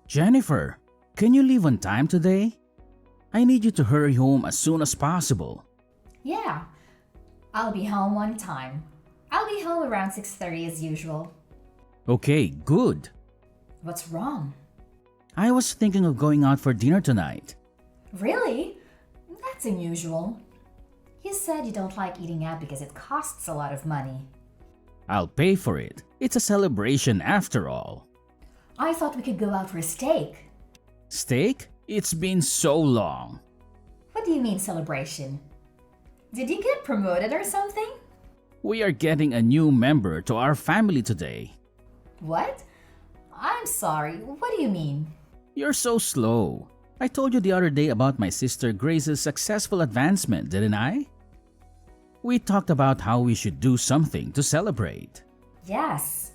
Jennifer, can you leave on time today? I need you to hurry home as soon as possible. Yeah, I'll be home on time. I'll be home around 6:30 as usual. Okay, good. What's wrong? I was thinking of going out for dinner tonight. Really? That's unusual. You said you don't like eating out because it costs a lot of money. I'll pay for it. It's a celebration after all. I thought we could go out for a steak. Steak? It's been so long. What do you mean celebration? Did you get promoted or something? We are getting a new member to our family today. What? I'm sorry, what do you mean? You're so slow. I told you the other day about my sister Grace's successful advancement, didn't I? We talked about how we should do something to celebrate. Yes,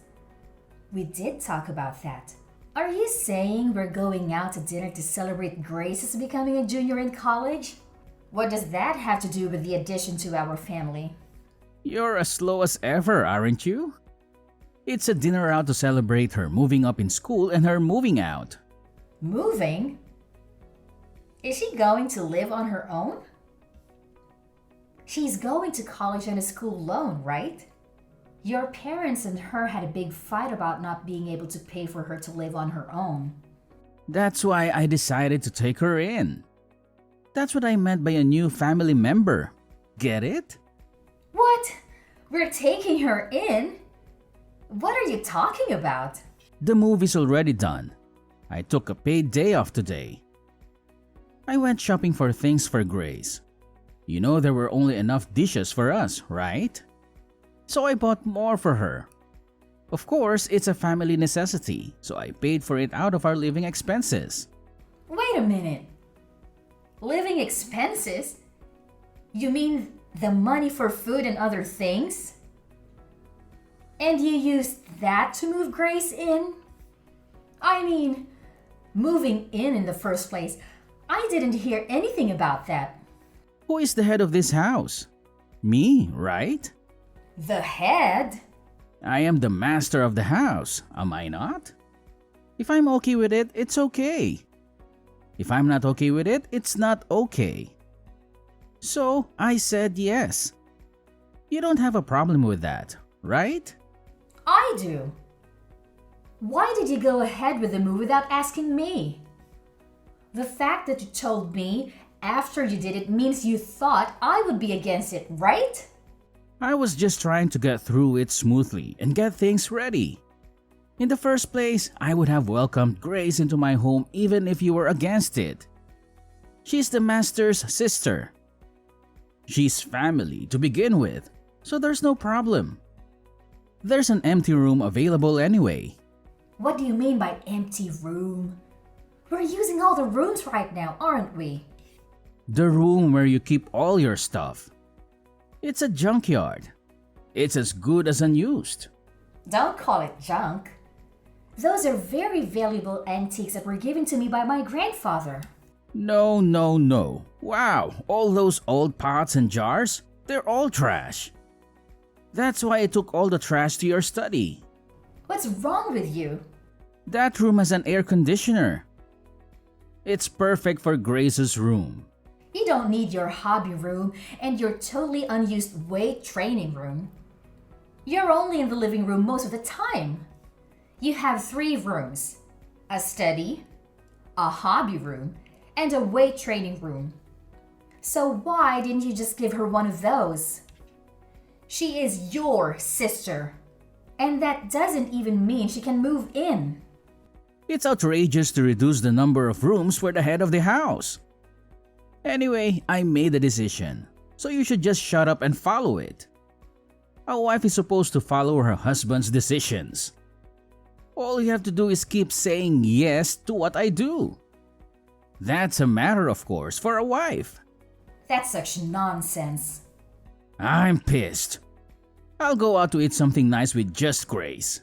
we did talk about that. Are you saying we're going out to dinner to celebrate Grace's becoming a junior in college? What does that have to do with the addition to our family? You're as slow as ever, aren't you? It's a dinner out to celebrate her moving up in school and her moving out. Moving? Is she going to live on her own? She's going to college on a school loan, right? Your parents and her had a big fight about not being able to pay for her to live on her own. That's why I decided to take her in. That's what I meant by a new family member. Get it? What? We're taking her in? What are you talking about? The movie's already done. I took a paid day off today. I went shopping for things for Grace. You know there were only enough dishes for us, right? So I bought more for her. Of course, it's a family necessity, so I paid for it out of our living expenses. Wait a minute. Living expenses? You mean the money for food and other things? And you used that to move Grace in? I mean, moving in the first place. I didn't hear anything about that. Who is the head of this house? Me, right? The head? I am the master of the house, am I not? If I'm okay with it, it's okay. If I'm not okay with it, it's not okay. So I said yes. You don't have a problem with that, right? I do. Why did you go ahead with the move without asking me? The fact that you told me after you did it means you thought I would be against it, right? I was just trying to get through it smoothly and get things ready. In the first place, I would have welcomed Grace into my home even if you were against it. She's the master's sister. She's family to begin with, so there's no problem. There's an empty room available anyway. What do you mean by empty room? We're using all the rooms right now, aren't we? The room where you keep all your stuff. It's a junkyard. It's as good as unused. Don't call it junk. Those are very valuable antiques that were given to me by my grandfather. No, no, no. Wow, all those old pots and jars? They're all trash. That's why I took all the trash to your study. What's wrong with you? That room has an air conditioner. It's perfect for Grace's room. You don't need your hobby room and your totally unused weight training room. You're only in the living room most of the time. You have 3 rooms: a study, a hobby room, and a weight training room. So why didn't you just give her one of those? She is your sister. And that doesn't even mean she can move in. It's outrageous to reduce the number of rooms for the head of the house. Anyway, I made a decision, so you should just shut up and follow it. A wife is supposed to follow her husband's decisions. All you have to do is keep saying yes to what I do. That's a matter of course for a wife. That's such nonsense. I'm pissed. I'll go out to eat something nice with just Grace.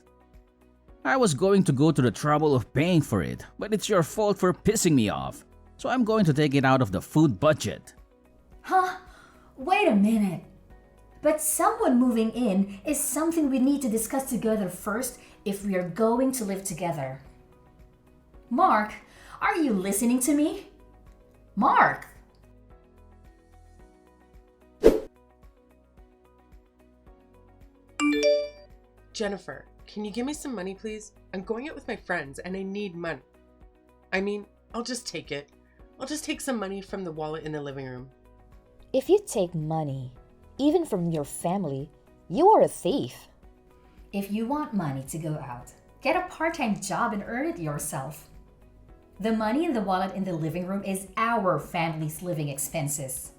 I was going to go to the trouble of paying for it, but it's your fault for pissing me off, so I'm going to take it out of the food budget. Huh? Wait a minute. But someone moving in is something we need to discuss together first if we are going to live together. Mark, are you listening to me? Mark! Jennifer, can you give me some money, please? I'm going out with my friends and I need money. I mean, I'll just take it. I'll just take some money from the wallet in the living room. If you take money, even from your family, you are a thief. If you want money to go out, get a part-time job and earn it yourself. The money in the wallet in the living room is our family's living expenses.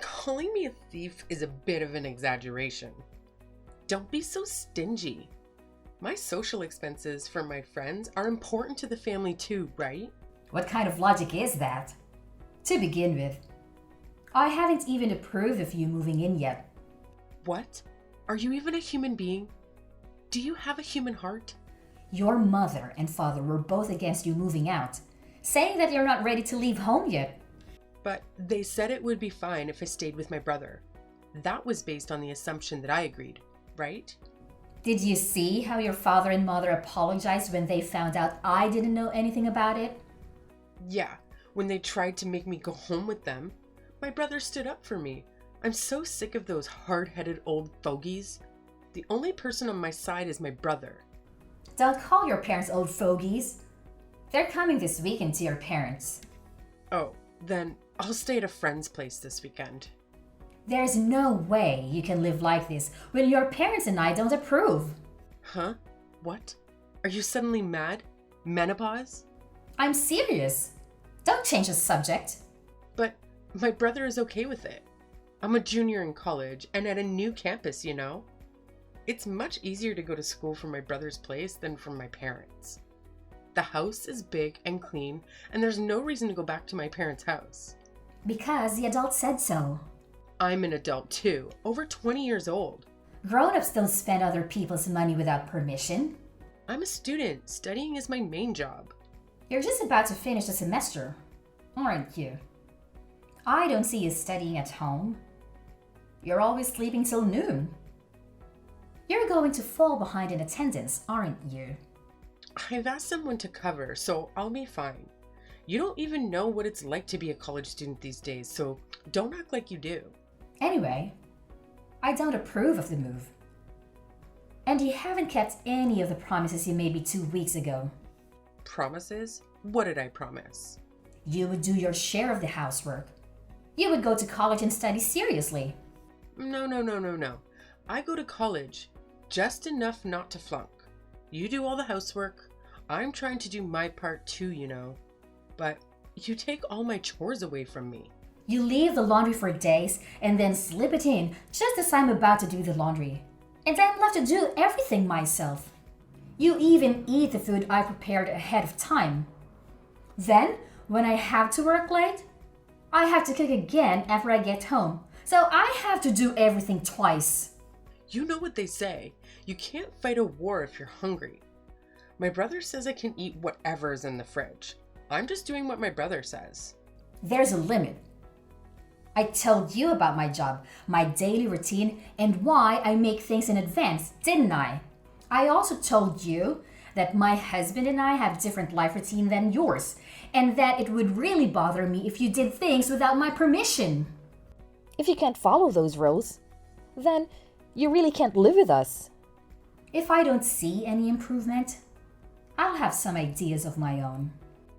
Calling me a thief is a bit of an exaggeration. Don't be so stingy. My social expenses for my friends are important to the family too, right? What kind of logic is that? To begin with, I haven't even approved of you moving in yet. What? Are you even a human being? Do you have a human heart? Your mother and father were both against you moving out, saying that you're not ready to leave home yet. But they said it would be fine if I stayed with my brother. That was based on the assumption that I agreed, right? Did you see how your father and mother apologized when they found out I didn't know anything about it? Yeah, when they tried to make me go home with them, my brother stood up for me. I'm so sick of those hard-headed old fogies. The only person on my side is my brother. Don't call your parents old fogies. They're coming this weekend to your parents. Oh, then I'll stay at a friend's place this weekend. There's no way you can live like this when your parents and I don't approve. Huh? What? Are you suddenly mad? Menopause? I'm serious. Don't change the subject. But my brother is okay with it. I'm a junior in college and at a new campus, you know? It's much easier to go to school from my brother's place than from my parents'. The house is big and clean, and there's no reason to go back to my parents' house. Because the adult said so. I'm an adult too, over 20 years old. Grown-ups don't spend other people's money without permission. I'm a student. Studying is my main job. You're just about to finish the semester, aren't you? I don't see you studying at home. You're always sleeping till noon. You're going to fall behind in attendance, aren't you? I've asked someone to cover, so I'll be fine. You don't even know what it's like to be a college student these days, so don't act like you do. Anyway, I don't approve of the move. And you haven't kept any of the promises you made me 2 weeks ago. Promises? What did I promise? You would do your share of the housework. You would go to college and study seriously. No. I go to college, just enough not to flunk. You do all the housework. I'm trying to do my part too, you know. But you take all my chores away from me. You leave the laundry for days and then slip it in just as I'm about to do the laundry. And I'm left to do everything myself. You even eat the food I prepared ahead of time. Then, when I have to work late, I have to cook again after I get home. So I have to do everything twice. You know what they say. You can't fight a war if you're hungry. My brother says I can eat whatever is in the fridge. I'm just doing what my brother says. There's a limit. I told you about my job, my daily routine, and why I make things in advance, didn't I? I also told you that my husband and I have different life routine than yours, and that it would really bother me if you did things without my permission. If you can't follow those rules, then you really can't live with us. If I don't see any improvement, I'll have some ideas of my own.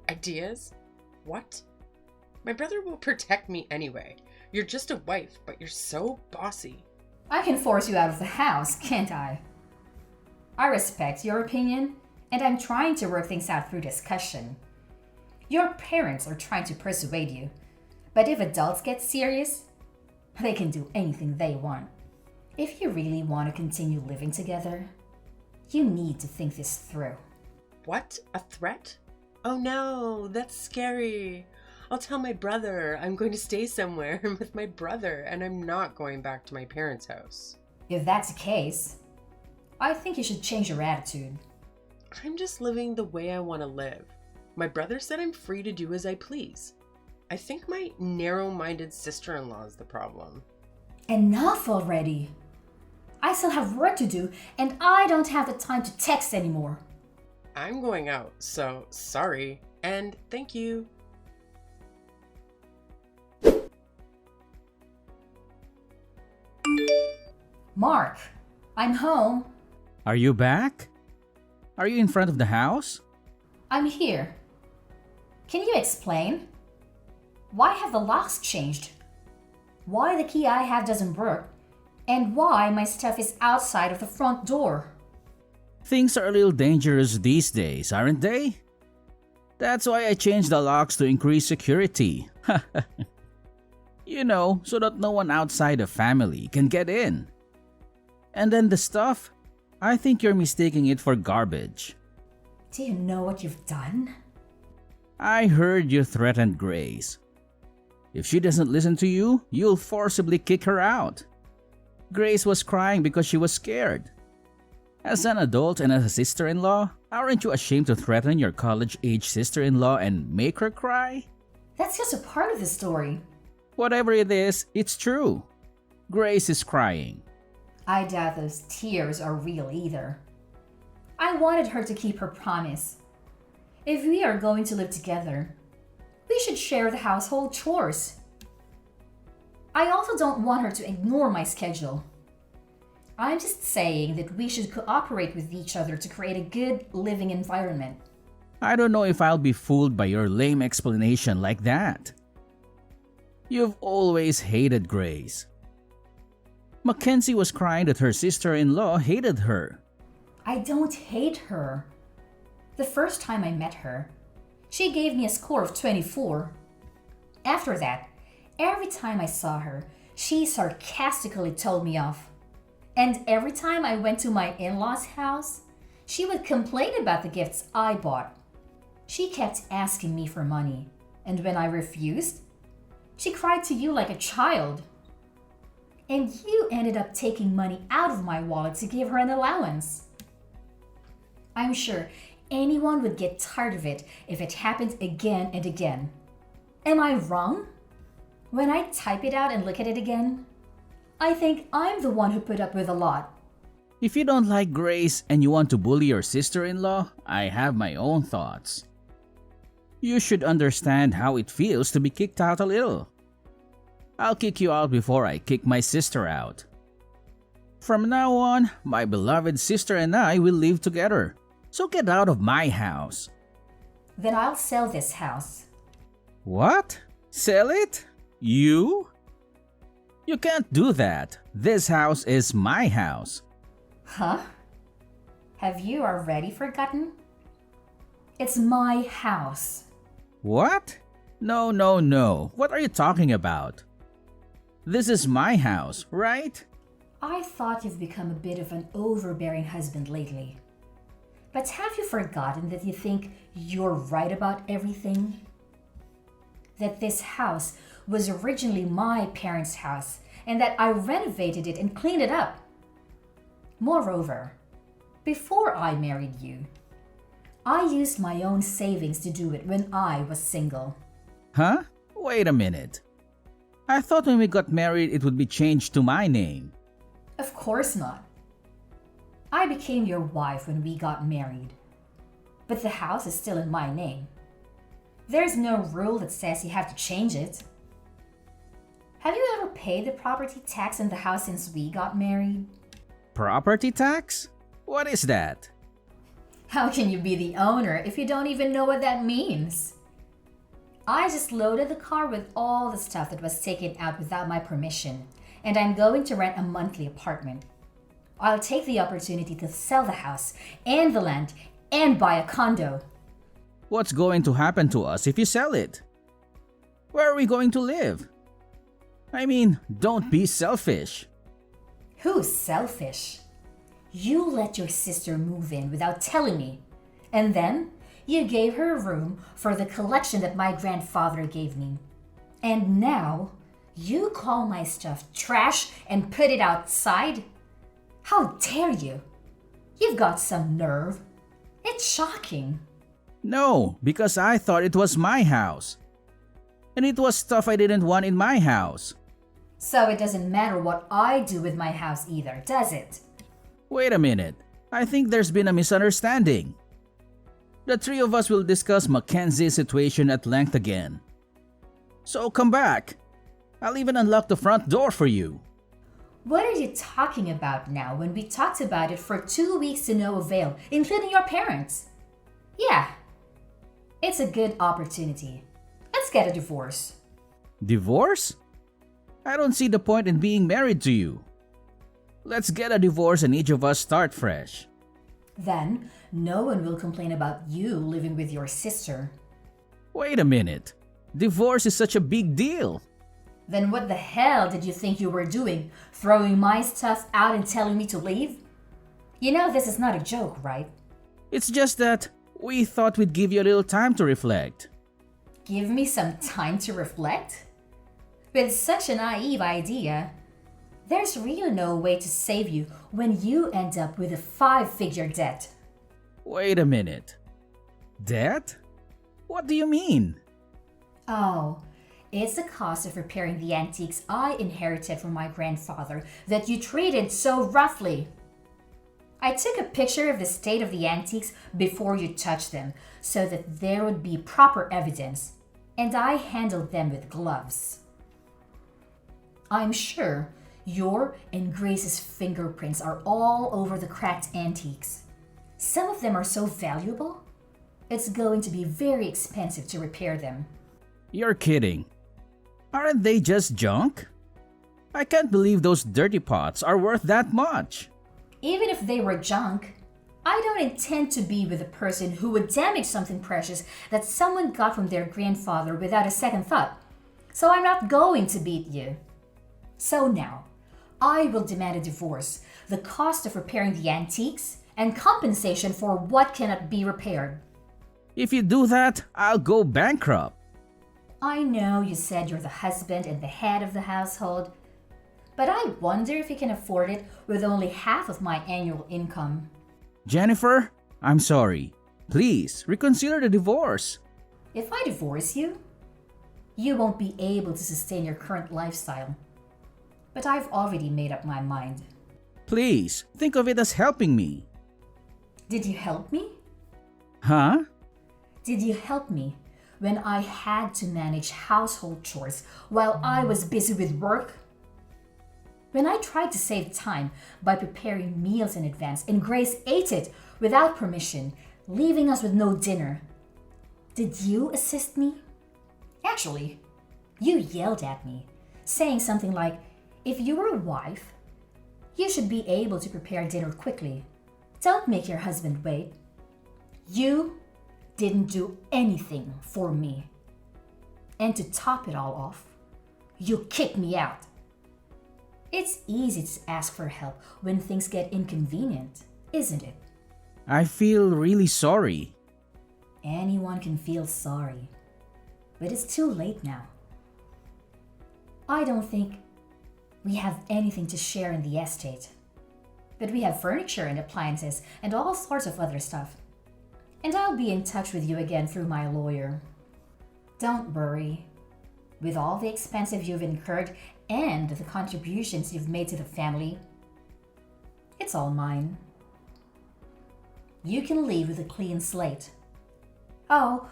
Ideas? What? My brother will protect me anyway. You're just a wife, but you're so bossy. I can force you out of the house, can't I? I respect your opinion, and I'm trying to work things out through discussion. Your parents are trying to persuade you, but if adults get serious, they can do anything they want. If you really want to continue living together, you need to think this through. What? A threat? Oh no, that's scary. I'll tell my brother I'm going to stay somewhere with my brother and I'm not going back to my parents' house. If that's the case, I think you should change your attitude. I'm just living the way I want to live. My brother said I'm free to do as I please. I think my narrow-minded sister-in-law is the problem. Enough already! I still have work to do and I don't have the time to text anymore. I'm going out, so sorry, and thank you. Mark, I'm home. Are you back? Are you in front of the house? I'm here. Can you explain? Why have the locks changed? Why the key I have doesn't work? And why my stuff is outside of the front door? Things are a little dangerous these days, aren't they? That's why I changed the locks to increase security. You know, so that no one outside the family can get in. And then the stuff, I think you're mistaking it for garbage. Do you know what you've done? I heard you threatened Grace. If she doesn't listen to you, you'll forcibly kick her out. Grace was crying because she was scared. As an adult and as a sister-in-law, aren't you ashamed to threaten your college-age sister-in-law and make her cry? That's just a part of the story. Whatever it is, it's true. Grace is crying. I doubt those tears are real either. I wanted her to keep her promise. If we are going to live together, we should share the household chores. I also don't want her to ignore my schedule. I'm just saying that we should cooperate with each other to create a good living environment. I don't know if I'll be fooled by your lame explanation like that. You've always hated Grace. Mackenzie was crying that her sister-in-law hated her. I don't hate her. The first time I met her, she gave me a score of 24. After that, every time I saw her, she sarcastically told me off. And every time I went to my in-laws' house, she would complain about the gifts I bought. She kept asking me for money, and when I refused, she cried to you like a child. And you ended up taking money out of my wallet to give her an allowance. I'm sure anyone would get tired of it if it happened again and again. Am I wrong? When I type it out and look at it again, I think I'm the one who put up with a lot. If you don't like Grace and you want to bully your sister-in-law, I have my own thoughts. You should understand how it feels to be kicked out a little. I'll kick you out before I kick my sister out. From now on, my beloved sister and I will live together. So get out of my house. Then I'll sell this house. What? Sell it? You? You can't do that. This house is my house. Huh? Have you already forgotten? It's my house. What? No, no, no. What are you talking about? This is my house, right? I thought you've become a bit of an overbearing husband lately. But have you forgotten that you think you're right about everything? That this house was originally my parents' house and that I renovated it and cleaned it up. Moreover, before I married you, I used my own savings to do it when I was single. Huh? Wait a minute. I thought when we got married it would be changed to my name. Of course not. I became your wife when we got married. But the house is still in my name. There's no rule that says you have to change it. Have you ever paid the property tax on the house since we got married? Property tax? What is that? How can you be the owner if you don't even know what that means? I just loaded the car with all the stuff that was taken out without my permission, and I'm going to rent a monthly apartment. I'll take the opportunity to sell the house and the land and buy a condo. What's going to happen to us if you sell it? Where are we going to live? I mean, don't be selfish. Who's selfish? You let your sister move in without telling me, and then you gave her a room for the collection that my grandfather gave me. And now you call my stuff trash and put it outside? How dare you? You've got some nerve. It's shocking. No, because I thought it was my house. And it was stuff I didn't want in my house. So it doesn't matter what I do with my house either, does it? Wait a minute. I think there's been a misunderstanding. the three of us will discuss Mackenzie's situation at length again. So come back. I'll even unlock the front door for you. What are you talking about now when we talked about it for 2 weeks to no avail, including your parents? Yeah, it's a good opportunity. Let's get a divorce. Divorce? I don't see the point in being married to you. Let's get a divorce and each of us start fresh. Then, no one will complain about you living with your sister. Wait a minute. Divorce is such a big deal. Then what the hell did you think you were doing? Throwing my stuff out and telling me to leave? You know this is not a joke, right? It's just that we thought we'd give you a little time to reflect. Give me some time to reflect? With such a naive idea, there's really no way to save you when you end up with a 5-figure debt. Wait a minute. Debt? What do you mean? Oh, it's the cost of repairing the antiques I inherited from my grandfather that you treated so roughly. I took a picture of the state of the antiques before you touched them so that there would be proper evidence, and I handled them with gloves. I'm sure your and Grace's fingerprints are all over the cracked antiques. Some of them are so valuable, it's going to be very expensive to repair them. You're kidding. Aren't they just junk? I can't believe those dirty pots are worth that much. Even if they were junk, I don't intend to be with a person who would damage something precious that someone got from their grandfather without a second thought. So I'm not going to beat you. So now, I will demand a divorce, the cost of repairing the antiques, and compensation for what cannot be repaired. If you do that, I'll go bankrupt. I know you said you're the husband and the head of the household, but I wonder if you can afford it with only half of my annual income. Jennifer, I'm sorry. Please, reconsider the divorce. If I divorce you, you won't be able to sustain your current lifestyle. But I've already made up my mind. Please, think of it as helping me. Did you help me? Huh? Did you help me when I had to manage household chores while I was busy with work? When I tried to save time by preparing meals in advance and Grace ate it without permission, leaving us with no dinner, did you assist me? Actually, you yelled at me, saying something like, if you were a wife, you should be able to prepare dinner quickly. Don't make your husband wait. You didn't do anything for me. And to top it all off, you kicked me out. It's easy to ask for help when things get inconvenient, isn't it? I feel really sorry. Anyone can feel sorry, but it's too late now. I don't think we have anything to share in the estate, but we have furniture and appliances and all sorts of other stuff. And I'll be in touch with you again through my lawyer. Don't worry. With all the expenses you've incurred and the contributions you've made to the family, it's all mine. You can leave with a clean slate. Oh,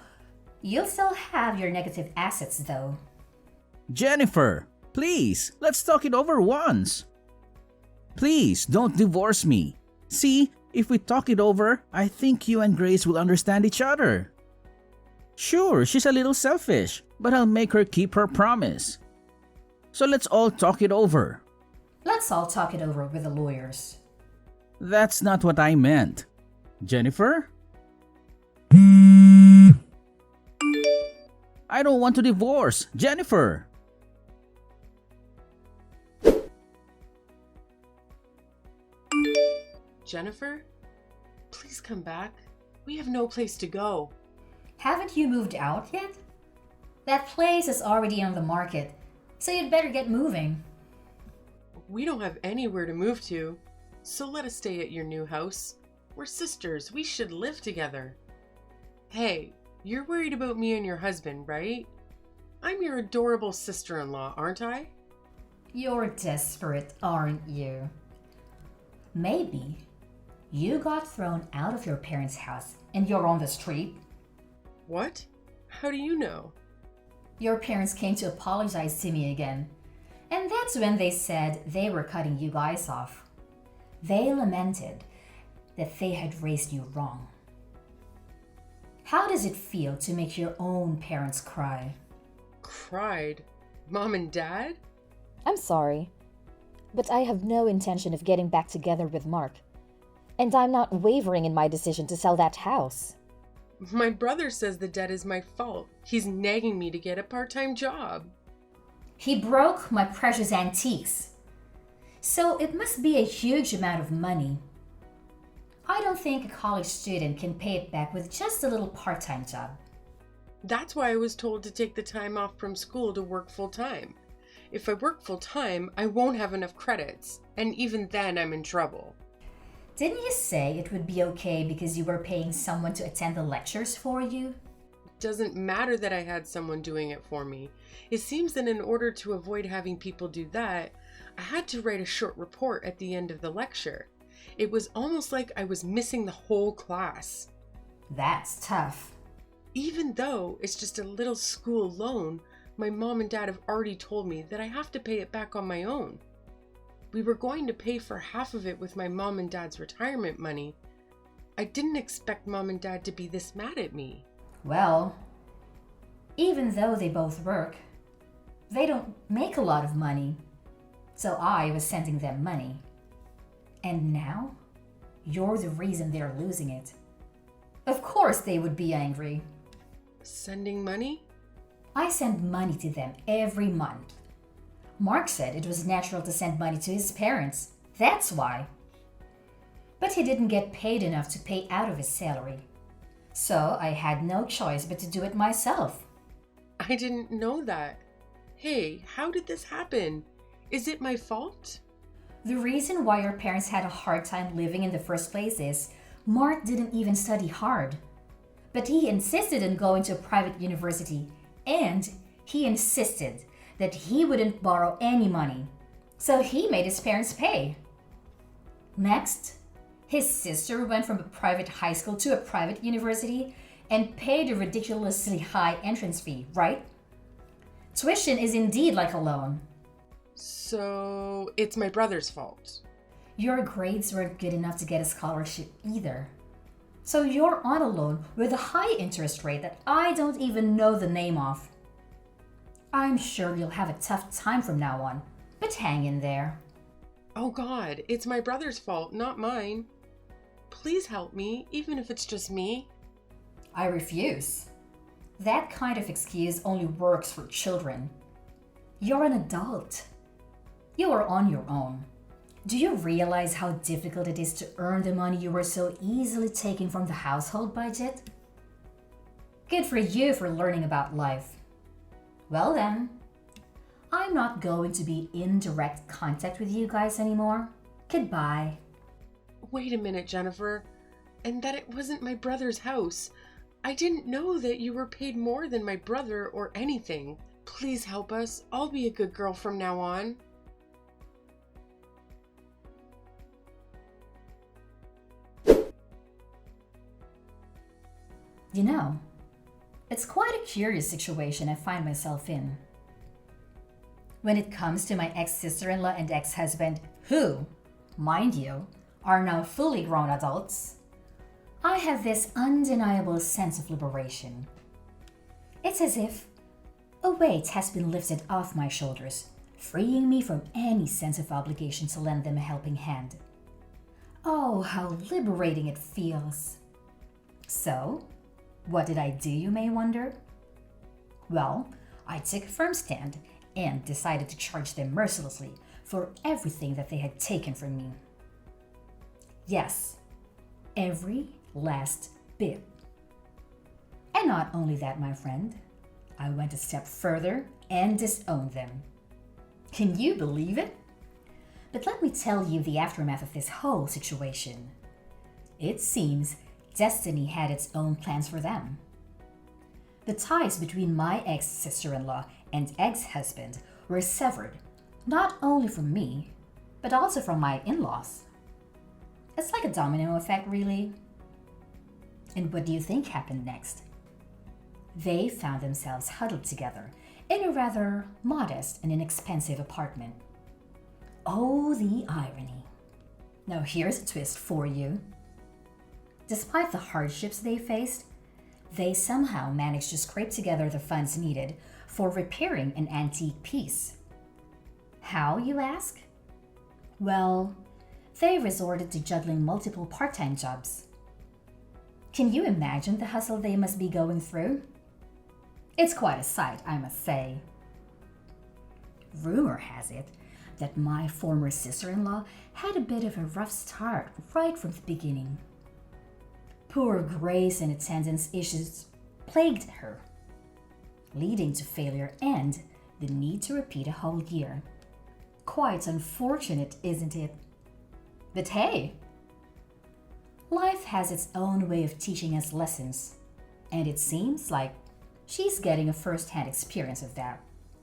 you'll still have your negative assets though. Jennifer, please, let's talk it over once. Please, don't divorce me. See, if we talk it over, I think you and Grace will understand each other. Sure, she's a little selfish, but I'll make her keep her promise. So let's all talk it over. Let's all talk it over with the lawyers. That's not what I meant. Jennifer? I don't want to divorce. Jennifer! Jennifer, please come back. We have no place to go. Haven't you moved out yet? That place is already on the market, so you'd better get moving. We don't have anywhere to move to, so let us stay at your new house. We're sisters. We should live together. Hey, you're worried about me and your husband, right? I'm your adorable sister-in-law, aren't I? You're desperate, aren't you? Maybe You got thrown out of your parents' house and you're on the street. What? How do you know? Your parents came to apologize to me again. And that's when they said they were cutting you guys off. They lamented that they had raised you wrong. How does it feel to make your own parents cry? Cried? Mom and Dad? I'm sorry, but I have no intention of getting back together with Mark. And I'm not wavering in my decision to sell that house. My brother says the debt is my fault. He's nagging me to get a part-time job. He broke my precious antiques. So it must be a huge amount of money. I don't think a college student can pay it back with just a little part-time job. That's why I was told to take the time off from school to work full-time. If I work full-time, I won't have enough credits, and even then I'm in trouble. Didn't you say it would be okay because you were paying someone to attend the lectures for you? It doesn't matter that I had someone doing it for me. It seems that in order to avoid having people do that, I had to write a short report at the end of the lecture. It was almost like I was missing the whole class. That's tough. Even though it's just a little school loan, my mom and dad have already told me that I have to pay it back on my own. We were going to pay for half of it with my mom and dad's retirement money. I didn't expect mom and dad to be this mad at me. Well, even though they both work, they don't make a lot of money. So I was sending them money. And now, you're the reason they're losing it. Of course they would be angry. Sending money? I send money to them every month. Mark said it was natural to send money to his parents. That's why. But he didn't get paid enough to pay out of his salary. So I had no choice but to do it myself. I didn't know that. Hey, how did this happen? Is it my fault? The reason why your parents had a hard time living in the first place is Mark didn't even study hard. But he insisted on going to a private university, and he insisted that he wouldn't borrow any money. So he made his parents pay. Next, his sister went from a private high school to a private university and paid a ridiculously high entrance fee, right? Tuition is indeed like a loan. So it's my brother's fault. Your grades weren't good enough to get a scholarship either. So you're on a loan with a high interest rate that I don't even know the name of. I'm sure you'll have a tough time from now on, but hang in there. Oh God, it's my brother's fault, not mine. Please help me, even if it's just me. I refuse. That kind of excuse only works for children. You're an adult. You are on your own. Do you realize how difficult it is to earn the money you were so easily taking from the household budget? Good for you for learning about life. Well then, I'm not going to be in direct contact with you guys anymore. Goodbye. Wait a minute, Jennifer. And that it wasn't my brother's house. I didn't know that you were paid more than my brother or anything. Please help us. I'll be a good girl from now on. You know, it's quite a curious situation I find myself in. When it comes to my ex-sister-in-law and ex-husband, who, mind you, are now fully grown adults, I have this undeniable sense of liberation. It's as if a weight has been lifted off my shoulders, freeing me from any sense of obligation to lend them a helping hand. Oh, how liberating it feels. So, what did I do, you may wonder? Well, I took a firm stand and decided to charge them mercilessly for everything that they had taken from me. Yes, every last bit. And not only that, my friend, I went a step further and disowned them. Can you believe it? But let me tell you the aftermath of this whole situation. It seems destiny had its own plans for them. The ties between my ex-sister-in-law and ex-husband were severed, not only from me, but also from my in-laws. It's like a domino effect, really. And what do you think happened next? They found themselves huddled together in a rather modest and inexpensive apartment. Oh, the irony. Now, here's a twist for you. Despite the hardships they faced, they somehow managed to scrape together the funds needed for repairing an antique piece. How, you ask? Well, they resorted to juggling multiple part-time jobs. Can you imagine the hustle they must be going through? It's quite a sight, I must say. Rumor has it that my former sister-in-law had a bit of a rough start right from the beginning. Poor grace and attendance issues plagued her, leading to failure and the need to repeat a whole year. Quite unfortunate, isn't it? But hey, life has its own way of teaching us lessons, and it seems like she's getting a first-hand experience of that.